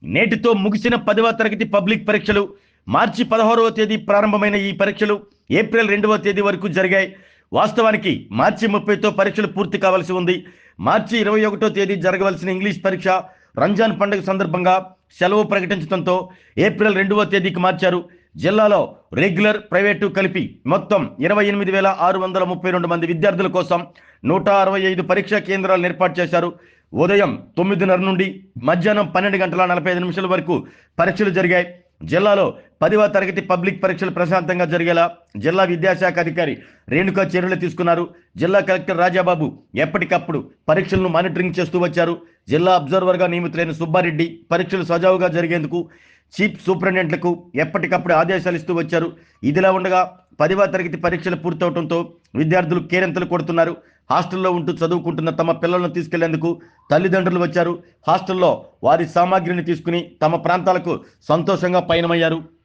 నేటితో ముగిసిన 10వ తరగతి పబ్లిక్ పరీక్షలు. మార్చి 16వ తేదీ ప్రారంభమైన ఈ పరీక్షలు ఏప్రిల్ 2వ తేదీ వరకు జరిగాయి. వాస్తవానికి మార్చి 30తో పరీక్షలు పూర్తి కావాల్సి ఉంది. మార్చి 21వ తేదీ జరగవలసిన ఇంగ్లీష్ పరీక్ష రంజాన్ పండుగ సందర్భంగా సెలవు ప్రకటించడంతో ఏప్రిల్ 2వ తేదీకి మార్చారు. జిల్లాలో రెగ్యులర్, ప్రైవేటు కలిపి మొత్తం 28,632 మంది విద్యార్థుల కోసం 165 పరీక్షా కేంద్రాలను ఏర్పాటు చేశారు. ఉదయం 9:30 నుండి మధ్యాహ్నం 12:45 వరకు పరీక్షలు జరిగాయి. జిల్లాలో 10వ తరగతి పబ్లిక్ పరీక్షలు ప్రశాంతంగా జరిగేలా జిల్లా విద్యాశాఖ అధికారి రేణుకా చర్యలు తీసుకున్నారు. జిల్లా కలెక్టర్ రాజాబాబు ఎప్పటికప్పుడు పరీక్షలను మానిటరింగ్ చేస్తూ వచ్చారు. జిల్లా అబ్జర్వర్గా నియమితులైన సుబ్బారెడ్డి పరీక్షలు సజావుగా జరిగేందుకు చీఫ్ సూపరింటెండెంట్లకు ఎప్పటికప్పుడు ఆదేశాలు ఇస్తూ వచ్చారు. ఇదిలా ఉండగా 10వ తరగతి పరీక్షలు పూర్తవడంతో విద్యార్థులు కేరింతలు కొడుతున్నారు. హాస్టల్లో ఉంటూ చదువుకుంటున్న తమ పిల్లలను తీసుకెళ్లేందుకు తల్లిదండ్రులు వచ్చారు. హాస్టల్లో వారి సామాగ్రిని తీసుకుని తమ ప్రాంతాలకు సంతోషంగా పయనమయ్యారు.